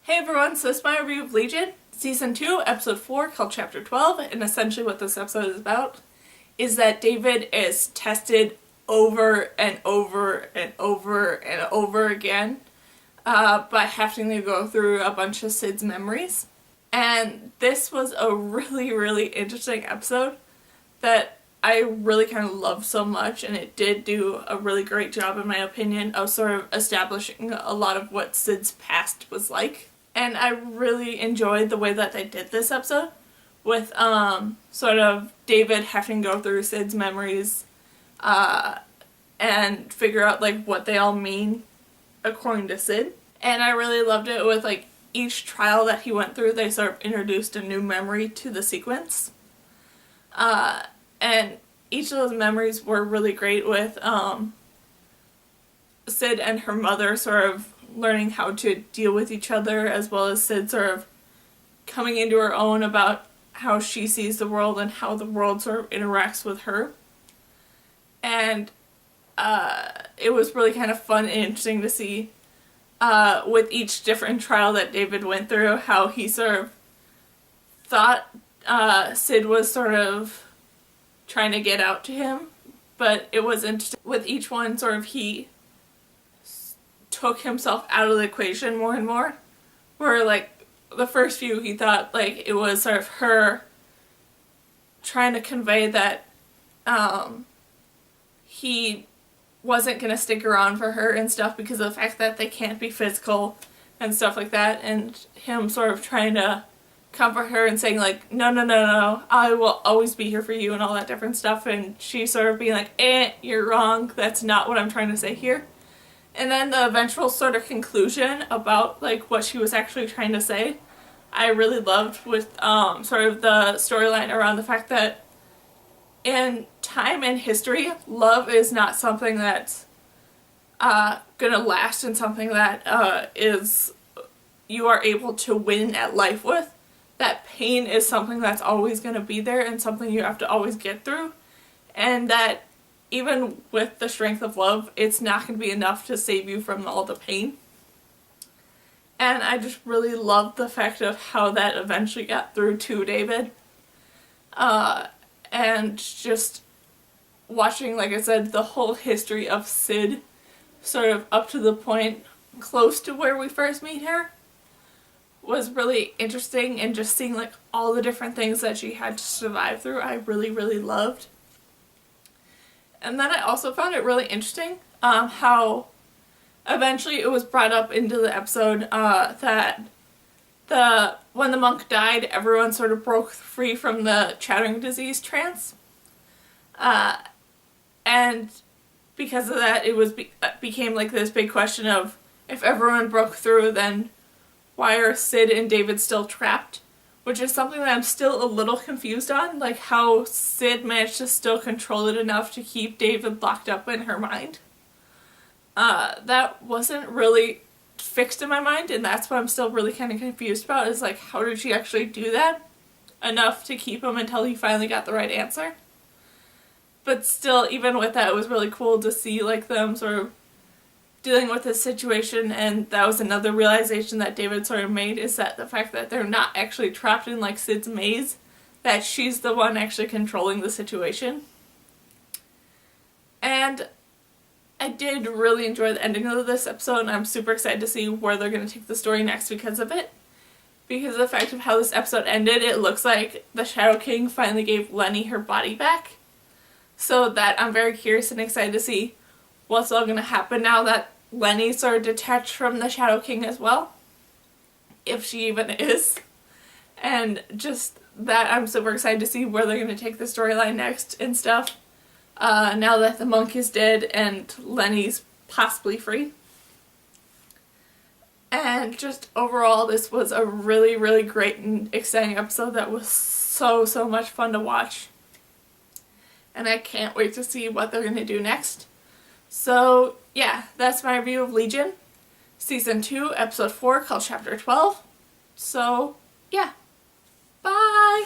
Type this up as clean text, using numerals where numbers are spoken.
Hey everyone, so this is my review of Legion, Season 2, Episode 4, called Chapter 12, and essentially what this episode is about is that David is tested over and over and over and over again by having to go through a bunch of Sid's memories. And this was a really, really interesting episode that I really kind of loved so much, and it did do a really great job, in my opinion, of sort of establishing a lot of what Sid's past was like. And I really enjoyed the way that they did this episode with sort of David having to go through Sid's memories and figure out like what they all mean according to Sid. And I really loved it with like each trial that he went through, they sort of introduced a new memory to the sequence. And each of those memories were really great with Sid and her mother sort of learning how to deal with each other, as well as Sid sort of coming into her own about how she sees the world and how the world sort of interacts with her. And it was really kind of fun and interesting to see with each different trial that David went through, how he sort of thought Sid was sort of trying to get out to him, but it was interesting with each one sort of he took himself out of the equation more and more, where like the first few he thought like it was sort of her trying to convey that he wasn't going to stick around for her and stuff because of the fact that they can't be physical and stuff like that, and him sort of trying to comfort her and saying like, no, I will always be here for you and all that different stuff, and she sort of being like, you're wrong, that's not what I'm trying to say here. And then the eventual sort of conclusion about like what she was actually trying to say, I really loved, with sort of the storyline around the fact that in time and history, love is not something that's gonna last, and something that is you are able to win at life with. That pain is something that's always gonna be there and something you have to always get through, and that even with the strength of love, it's not going to be enough to save you from all the pain. And I just really loved the fact of how that eventually got through to David. And just watching, like I said, the whole history of Sid sort of up to the point close to where we first meet her was really interesting, and just seeing like all the different things that she had to survive through, I really, really loved. And then I also found it really interesting how eventually it was brought up into the episode that when the monk died, everyone sort of broke free from the chattering disease trance. And because of that, it became like this big question of, if everyone broke through, then why are Sid and David still trapped? Which is something that I'm still a little confused on, like how Sid managed to still control it enough to keep David locked up in her mind. That wasn't really fixed in my mind, and that's what I'm still really kind of confused about, is like, how did she actually do that enough to keep him until he finally got the right answer? But still, even with that, it was really cool to see like them sort of dealing with this situation, and that was another realization that David sort of made, is that the fact that they're not actually trapped in like Sid's maze, that she's the one actually controlling the situation. And I did really enjoy the ending of this episode, and I'm super excited to see where they're going to take the story next because of it. Because of the fact of how this episode ended, it looks like the Shadow King finally gave Lenny her body back. So that I'm very curious and excited to see what's all going to happen now that Lenny's sort of detached from the Shadow King as well, if she even is. And just that, I'm super excited to see where they're going to take the storyline next and stuff, now that the monk is dead and Lenny's possibly free. And just overall, this was a really, really great and exciting episode that was so much fun to watch. And I can't wait to see what they're going to do next. So, yeah, that's my review of Legion, Season 2, Episode 4, called Chapter 12. So, yeah. Bye!